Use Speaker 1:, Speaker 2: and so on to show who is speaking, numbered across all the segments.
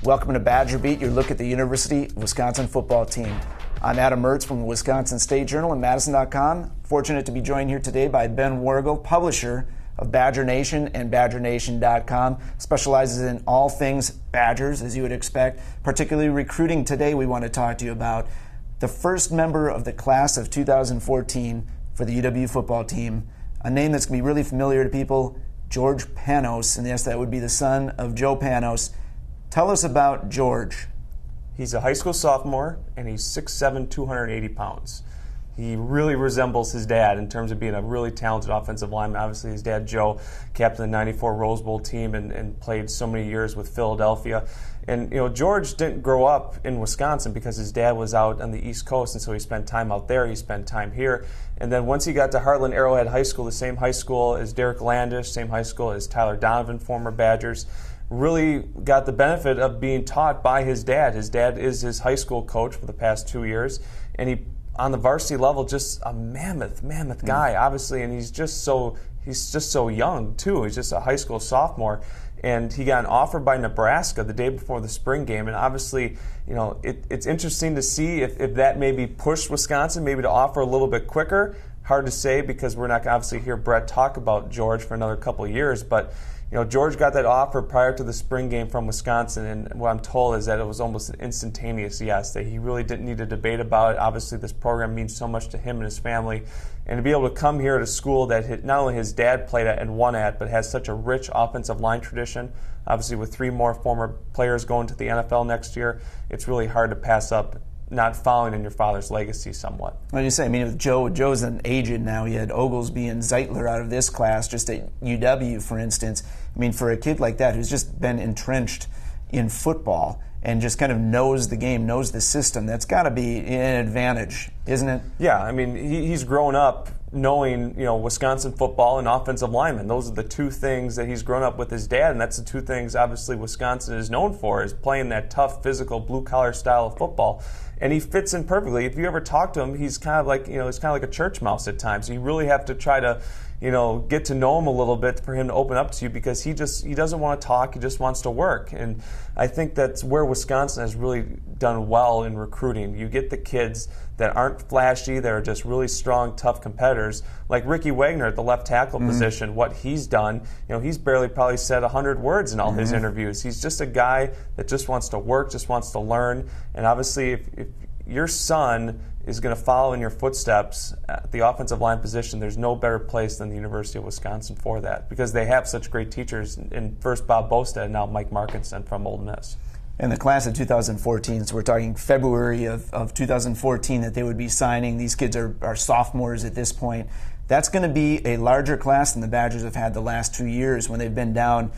Speaker 1: Welcome to BadgerBeat, your look at the University of Wisconsin football team. I'm Adam Mertz from the Wisconsin State Journal and madison.com. Fortunate to be joined here today by Ben Wargo, publisher of Badger Nation and badgernation.com. Specializes in all things Badgers, as you would expect, particularly recruiting. Today we want to talk to you about the first member of the class of 2014 for the UW football team, a name that's going to be really familiar to people, George Panos, and yes, that would be the son of Joe Panos. Tell us about George.
Speaker 2: He's a high school sophomore, and he's 6'7", 280 pounds. He really resembles his dad in terms of being a really talented offensive lineman. Obviously, his dad, Joe, captained the '94 Rose Bowl team and played so many years with Philadelphia. And, George didn't grow up in Wisconsin because his dad was out on the East Coast, and so he spent time out there, he spent time here. And then once he got to Heartland Arrowhead High School, the same high school as Derek Landish, same high school as Tyler Donovan, former Badgers, really got the benefit of being taught by his dad. His dad is his high school coach for the past 2 years, and he, on the varsity level, just a mammoth guy, obviously, and he's just so young too. He's just a high school sophomore, and he got an offer by Nebraska the day before the spring game, and obviously, it's interesting to see if that maybe pushed Wisconsin maybe to offer a little bit quicker. Hard to say because we're not going to obviously hear Brett talk about George for another couple of years, but George got that offer prior to the spring game from Wisconsin, and what I'm told is that it was almost an instantaneous yes, that he really didn't need to debate about it. Obviously, this program means so much to him and his family, and to be able to come here at a school that not only his dad played at and won at, but has such a rich offensive line tradition, obviously with 3 more former players going to the NFL next year, it's really hard to pass up not following in your father's legacy somewhat.
Speaker 1: What do you say? I mean, with Joe's an aged now. He had Oglesby and Zeitler out of this class, just at UW, for instance. I mean, for a kid like that who's just been entrenched in football and just kind of knows the game, knows the system, that's got to be an advantage, isn't it?
Speaker 2: Yeah, I mean, he's grown up knowing, Wisconsin football and offensive linemen. Those are the 2 things that he's grown up with his dad, and that's the 2 things, obviously, Wisconsin is known for, is playing that tough, physical, blue-collar style of football. And he fits in perfectly. If you ever talk to him, he's kind of like, he's kind of like a church mouse at times. You really have to try to, get to know him a little bit for him to open up to you, because he doesn't want to talk, he just wants to work. And I think that's where Wisconsin has really done well in recruiting. You get the kids that aren't flashy, that are just really strong, tough competitors, like Ricky Wagner at the left tackle position. What he's done, he's barely probably said 100 words in all his interviews. He's just a guy that just wants to work, just wants to learn. And obviously, if your son is going to follow in your footsteps at the offensive line position, there's no better place than the University of Wisconsin for that, because they have such great teachers, in first Bob Bostad and now Mike Markinson from Ole Miss.
Speaker 1: And the class of 2014, so we're talking February of 2014 that they would be signing. These kids are sophomores at this point. That's going to be a larger class than the Badgers have had the last 2 years when they've been down,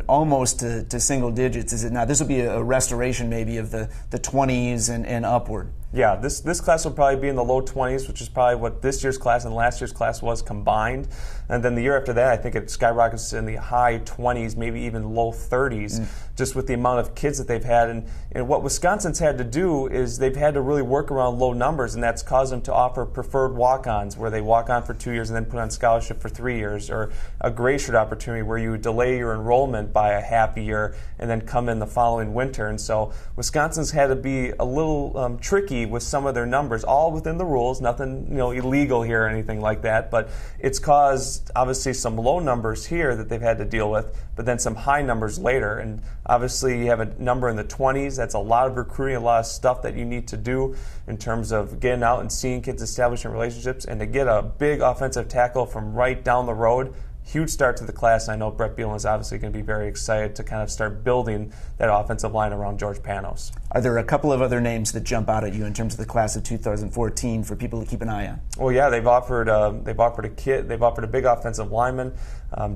Speaker 1: almost to single digits, is it not? This will be a restoration maybe of the 20s and upward.
Speaker 2: Yeah, this class will probably be in the low 20s, which is probably what this year's class and last year's class was combined. And then the year after that, I think it skyrockets in the high 20s, maybe even low 30s, just with the amount of kids that they've had. And what Wisconsin's had to do is they've had to really work around low numbers, and that's caused them to offer preferred walk-ons, where they walk on for 2 years and then put on scholarship for 3 years, or a gray shirt opportunity where you delay your enrollment by a half a year and then come in the following winter. And so Wisconsin's had to be a little tricky with some of their numbers, all within the rules, nothing illegal here or anything like that, but it's caused obviously some low numbers here that they've had to deal with, but then some high numbers later. And obviously you have a number in the 20s. That's a lot of recruiting, a lot of stuff that you need to do in terms of getting out and seeing kids, establishing relationships, and to get a big offensive tackle from right down the road. Huge start to the class. I know Brett Bielema is obviously going to be very excited to kind of start building that offensive line around George Panos.
Speaker 1: Are there a couple of other names that jump out at you in terms of the class of 2014 for people to keep an eye on?
Speaker 2: Well, yeah, they've offered a big offensive lineman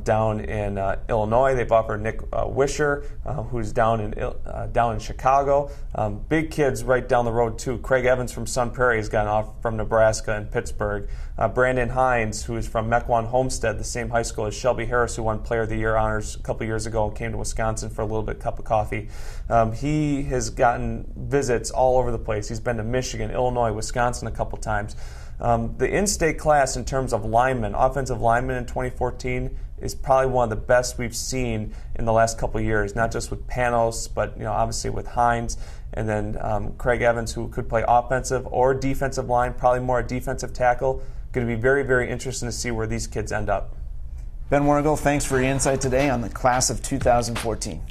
Speaker 2: down in Illinois. They've offered Nick Wisher, who's down in Chicago. Big kids right down the road too. Craig Evans from Sun Prairie has gotten off from Nebraska and Pittsburgh. Brandon Hines, who is from Mequon Homestead, the same high school as Shelby Harris, who won Player of the Year honors a couple years ago and came to Wisconsin for a little bit cup of coffee. He has gotten visits all over the place. He's been to Michigan, Illinois, Wisconsin a couple times. The in-state class in terms of linemen, offensive linemen in 2014, is probably one of the best we've seen in the last couple of years, not just with Panos, but obviously with Hines, and then Craig Evans, who could play offensive or defensive line, probably more a defensive tackle. Going to be very, very interesting to see where these kids end up.
Speaker 1: Ben Wargel, thanks for your insight today on the class of 2014.